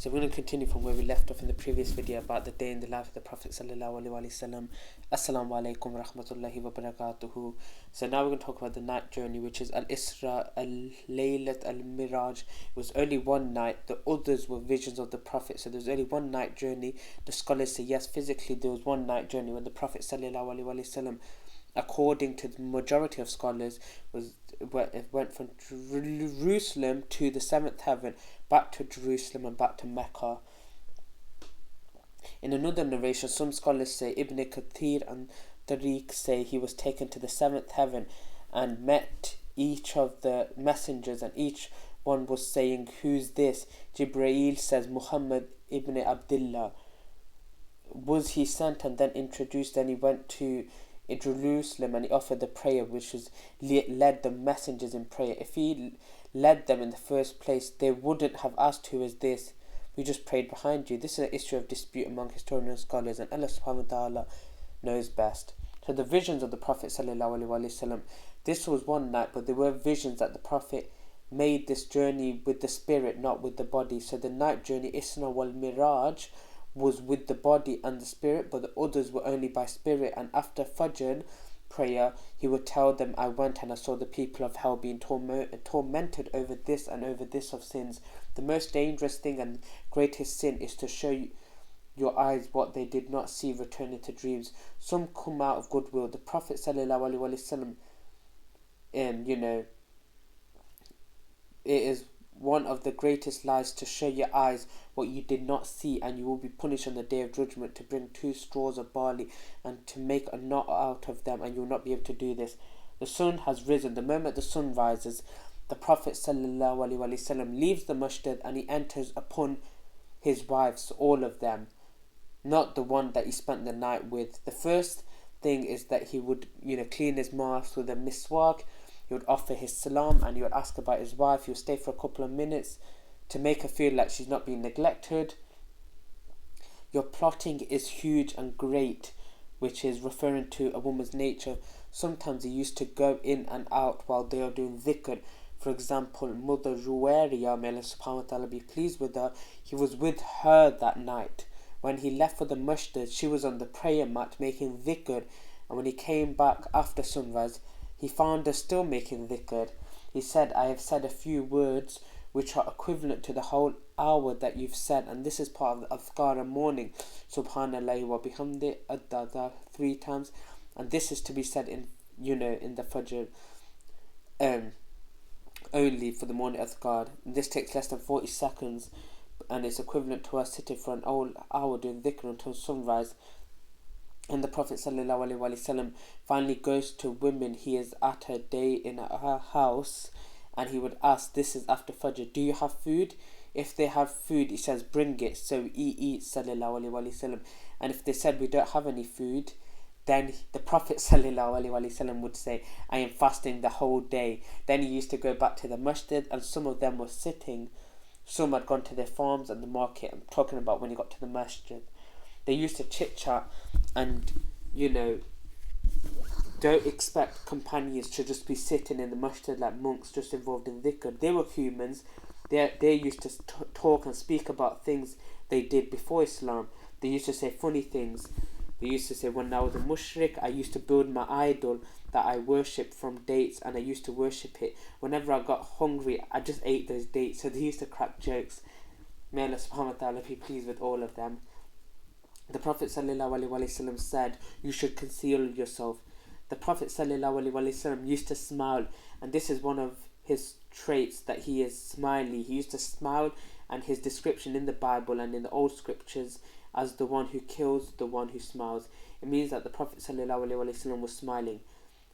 So we're going to continue from where we left off in the previous video about the day in the life of the Prophet sallallahu alaihi wasallam. Assalamu alaikum wa rahmatullahi wa barakatuhu. So now we're going to talk about the night journey, which is Al-Isra, Al-Laylat, Al-Miraj. It was only one night. The others were visions of the Prophet. So there's only one night journey. The scholars say yes, physically there was one night journey when the Prophet sallallahu alaihi wasallam, according to the majority of scholars, went from Jerusalem to the seventh heaven, back to Jerusalem and back to Mecca. In another narration, some scholars say, Ibn Kathir and Tariq say, he was taken to the seventh heaven and met each of the messengers, and each one was saying, who's this? Jibreel says, Muhammad ibn Abdullah. Was he sent and then introduced? Then he went to Jerusalem and he offered the prayer, which was led the messengers in prayer. If he led them in the first place, they wouldn't have asked, who is this? We just prayed behind you. This is an issue of dispute among historians and scholars, and Allah subhanahu wa ta'ala knows best. So the visions of the Prophet sallallahu alaihi wasallam, this was one night, but there were visions that the Prophet made this journey with the spirit, not with the body. So the night journey, Isra wal Miraj, was with the body and the spirit, but the others were only by spirit. And after Fajr prayer, he would tell them, I went and I saw the people of hell being tormented over this and over this of sins. The most dangerous thing and greatest sin is to show your eyes what they did not see, returning to dreams. Some come out of goodwill. The Prophet sallallahu alaihi wasallam, and it is one of the greatest lies to show your eyes what you did not see, and you will be punished on the day of judgment, to bring 2 straws of barley and to make a knot out of them, and you will not be able to do this. The sun has risen. The moment the sun rises, the Prophet sallallahu alaihi wasallam leaves the masjid and he enters upon his wives, all of them, not the one that he spent the night with. The first thing is that he would clean his mouth with a miswak. He would offer his salam and he would ask about his wife. He would stay for a couple of minutes to make her feel like she's not being neglected. Your plotting is huge and great, which is referring to a woman's nature. Sometimes he used to go in and out while they are doing dhikr. For example, Mother Juwariya, may Allah subhanahu wa ta'ala be pleased with her, he was with her that night. When he left for the masjid, she was on the prayer mat making dhikr, and when he came back after sunrise, he found her still making dhikr. He said, I have said a few words which are equivalent to the whole hour that you've said, and this is part of the adhkar in morning, subhanallah wa bihamdi adada 3 times, and this is to be said in the fajr only for the morning adhkar. This takes less than 40 seconds, and it's equivalent to us sitting for an whole hour doing dhikr until sunrise. And the Prophet sallallahu alaihi wasallam finally goes to women. He is at a day in her house, and he would ask, this is after Fajr, do you have food? If they have food, he says, bring it. So he eats sallallahu alaihi wasallam. And if they said, we don't have any food, then the Prophet sallallahu alaihi wasallam would say, I am fasting the whole day. Then he used to go back to the masjid, and some of them were sitting. Some had gone to their farms and the market. I'm talking about when he got to the masjid. They used to chit-chat, and don't expect companions to just be sitting in the masjid like monks just involved in dhikr. They were humans. They used to talk and speak about things they did before Islam. They used to say funny things. They used to say, when I was a mushrik, I used to build my idol that I worshipped from dates, and I used to worship it. Whenever I got hungry, I just ate those dates. So they used to crack jokes. May Allah subhanahu wa ta'ala be pleased with all of them. The Prophet sallallahu alaihi wasallam said, you should conceal yourself. The Prophet sallallahu alaihi wasallam used to smile, and this is one of his traits, that he is smiley. He used to smile, and his description in the Bible and in the old scriptures as the one who kills, the one who smiles. It means that the Prophet sallallahu alaihi wasallam was smiling.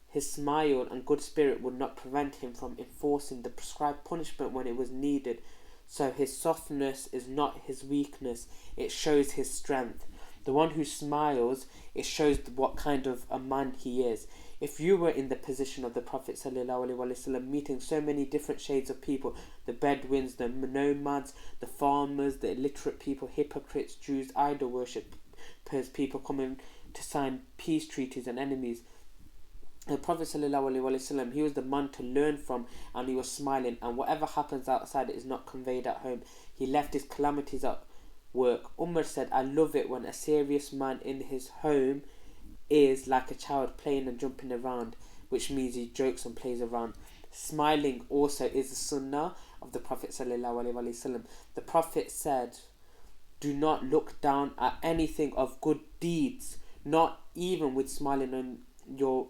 His smile and good spirit would not prevent him from enforcing the prescribed punishment when it was needed. So his softness is not his weakness, it shows his strength. The one who smiles, it shows what kind of a man he is. If you were in the position of the Prophet ﷺ, meeting so many different shades of people, the Bedouins, the nomads, the farmers, the illiterate people, hypocrites, Jews, idol worshippers, people coming to sign peace treaties, and enemies, the Prophet ﷺ, he was the man to learn from, and he was smiling, and whatever happens outside is not conveyed at home. he left his calamities at work. Umar said, I love it when a serious man in his home is like a child playing and jumping around, which means he jokes and plays around. Smiling also is the sunnah of the Prophet sallallahu alaihi wasallam. The Prophet said, do not look down at anything of good deeds, not even with smiling on your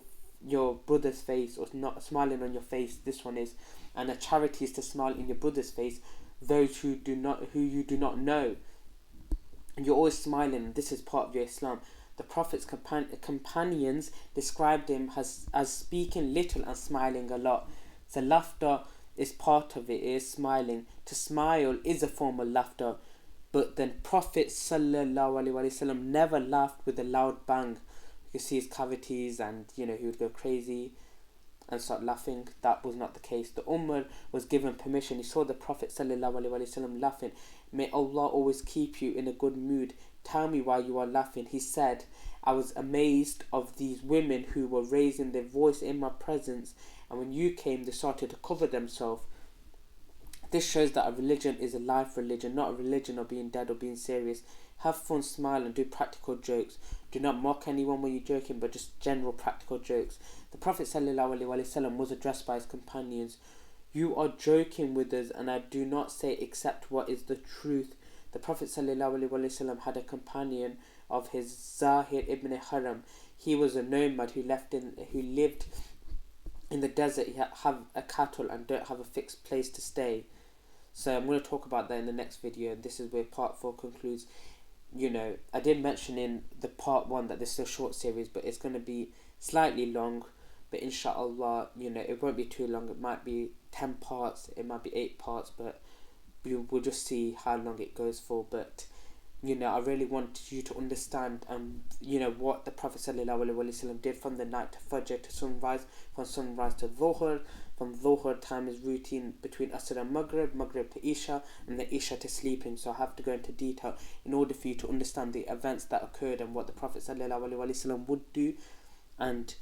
brother's face, or not smiling on your face. This one is, and a charity is to smile in your brother's face, those who you do not know. And you're always smiling. This is part of your Islam. The Prophet's companions described him as speaking little and smiling a lot. So laughter is part of it. It is smiling. To smile is a form of laughter. But then Prophet sallallahu alaihi wasallam never laughed with a loud bang. You can see his cavities, and he would go crazy and start laughing. That was not the case. The Ummah was given permission. He saw the Prophet sallallahu alaihi wasallam laughing. May Allah always keep you in a good mood. Tell me why you are laughing. He said, I was amazed of these women who were raising their voice in my presence, and when you came they started to cover themselves. This shows that a religion is a life religion, not a religion of being dead or being serious. Have fun, smile, and do practical jokes. Do not mock anyone when you're joking, but just general practical jokes. The Prophet ﷺ was addressed by his companions. You are joking with us, and I do not say except what is the truth. The Prophet ﷺ had a companion of his, Zahir ibn Haram. He was a nomad who lived in the desert. He have a cattle and don't have a fixed place to stay. So I'm going to talk about that in the next video, and this is where part 4 concludes. I did mention in the part 1 that this is a short series, but it's going to be slightly long. But inshallah, it won't be too long. It might be 10 parts, it might be 8 parts, but we'll just see how long it goes for. But I really want you to understand what the Prophet ﷺ did from the night to Fajr to sunrise, from sunrise to Dhuhr, from Dhuhr time is routine between Asr and Maghrib, Maghrib to Isha, and the Isha to sleeping. So I have to go into detail in order for you to understand the events that occurred and what the Prophet ﷺ would do, and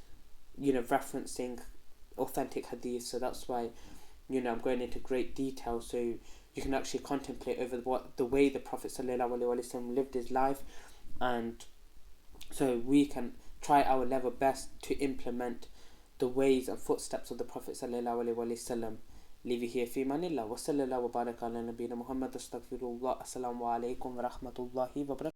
referencing authentic hadith. So that's why I'm going into great detail, so you can actually contemplate over the way the Prophet ﷺ lived his life, and so we can try our level best to implement the ways and footsteps of the Prophet ﷺ. Leave it here. Fi manillah wa sallallahu wa baraka ala nabiyina Muhammad. Astaghfirullah. Assalamu alaikum wa rahmatullahi wa barakatuh.